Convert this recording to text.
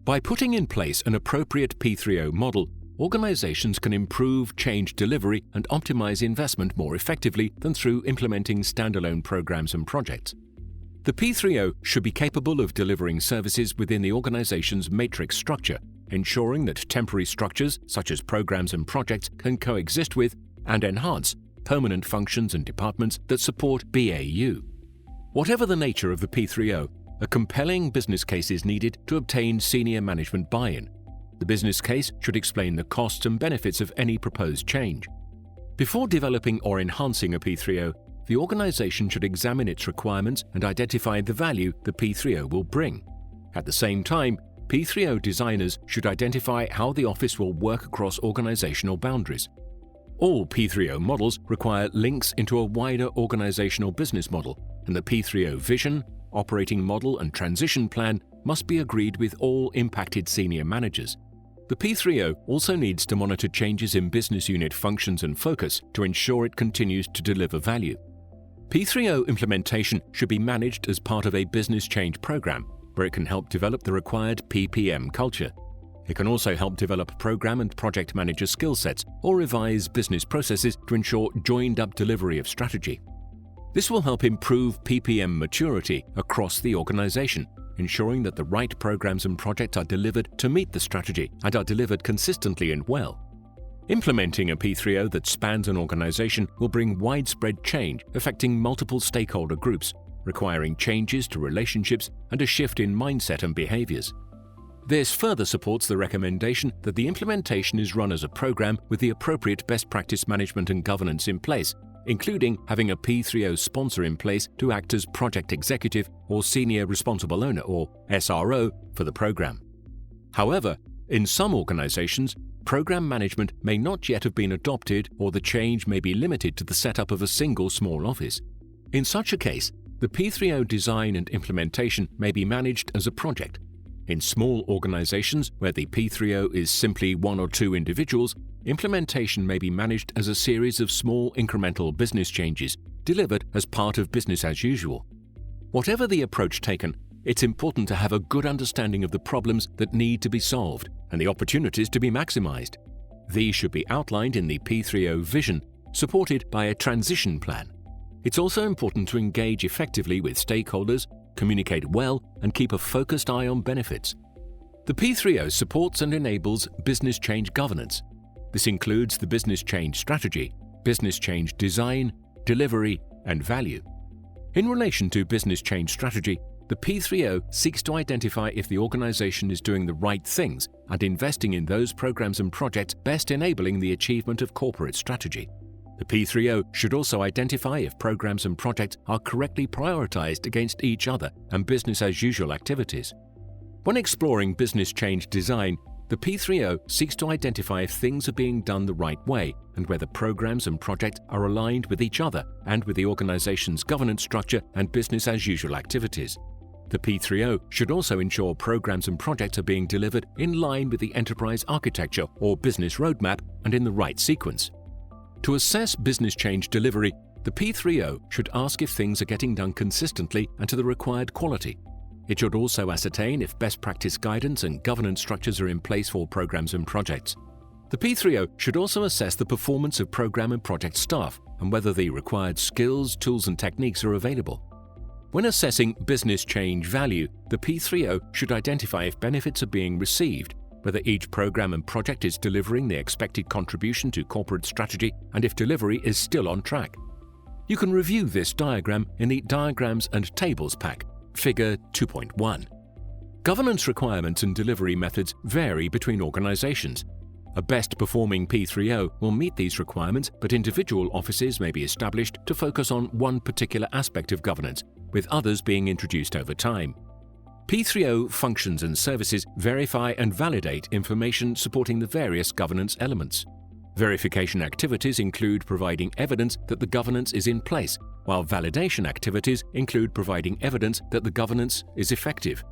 By putting in place an appropriate P3O model, organizations can improve change delivery and optimize investment more effectively than through implementing standalone programs and projects. The P3O should be capable of delivering services within the organization's matrix structure, ensuring that temporary structures, such as programs and projects, can coexist with and enhance permanent functions and departments that support BAU. Whatever the nature of the P3O, a compelling business case is needed to obtain senior management buy-in. The business case should explain the costs and benefits of any proposed change. Before developing or enhancing a P3O, the organization should examine its requirements and identify the value the P3O will bring. At the same time, P3O designers should identify how the office will work across organizational boundaries. All P3O models require links into a wider organizational business model, and the P3O vision, operating model, and transition plan must be agreed with all impacted senior managers. The P3O also needs to monitor changes in business unit functions and focus to ensure it continues to deliver value. P3O implementation should be managed as part of a business change program, where it can help develop the required PPM culture. It can also help develop program and project manager skill sets or revise business processes to ensure joined-up delivery of strategy. This will help improve PPM maturity across the organization, ensuring that the right programs and projects are delivered to meet the strategy and are delivered consistently and well. Implementing a P3O that spans an organization will bring widespread change affecting multiple stakeholder groups, requiring changes to relationships and a shift in mindset and behaviors. This further supports the recommendation that the implementation is run as a program with the appropriate best practice management and governance in place, including having a P3O sponsor in place to act as project executive or senior responsible owner or SRO for the program. However, in some organizations, program management may not yet have been adopted, or the change may be limited to the setup of a single small office. In such a case, the P3O design and implementation may be managed as a project. In small organizations where the P3O is simply one or two individuals, implementation may be managed as a series of small incremental business changes delivered as part of business as usual. Whatever the approach taken, it's important to have a good understanding of the problems that need to be solved and the opportunities to be maximized. These should be outlined in the P3O vision, supported by a transition plan. It's also important to engage effectively with stakeholders, communicate well, and keep a focused eye on benefits. The P3O supports and enables business change governance. This includes the business change strategy, business change design, delivery, and value. In relation to business change strategy, the P3O seeks to identify if the organization is doing the right things and investing in those programs and projects best enabling the achievement of corporate strategy. The P3O should also identify if programs and projects are correctly prioritized against each other and business as usual activities. When exploring business change design, the P3O seeks to identify if things are being done the right way and whether programs and projects are aligned with each other and with the organization's governance structure and business as usual activities. The P3O should also ensure programs and projects are being delivered in line with the enterprise architecture or business roadmap and in the right sequence. To assess business change delivery, the P3O should ask if things are getting done consistently and to the required quality. It should also ascertain if best practice guidance and governance structures are in place for programs and projects. The P3O should also assess the performance of program and project staff and whether the required skills, tools, and techniques are available. When assessing business change value, the P3O should identify if benefits are being received, whether each program and project is delivering the expected contribution to corporate strategy, and if delivery is still on track. You can review this diagram in the Diagrams and Tables pack, Figure 2.1. Governance requirements and delivery methods vary between organizations. A best-performing P3O will meet these requirements, but individual offices may be established to focus on one particular aspect of governance, with others being introduced over time. P3O functions and services verify and validate information supporting the various governance elements. Verification activities include providing evidence that the governance is in place, while validation activities include providing evidence that the governance is effective.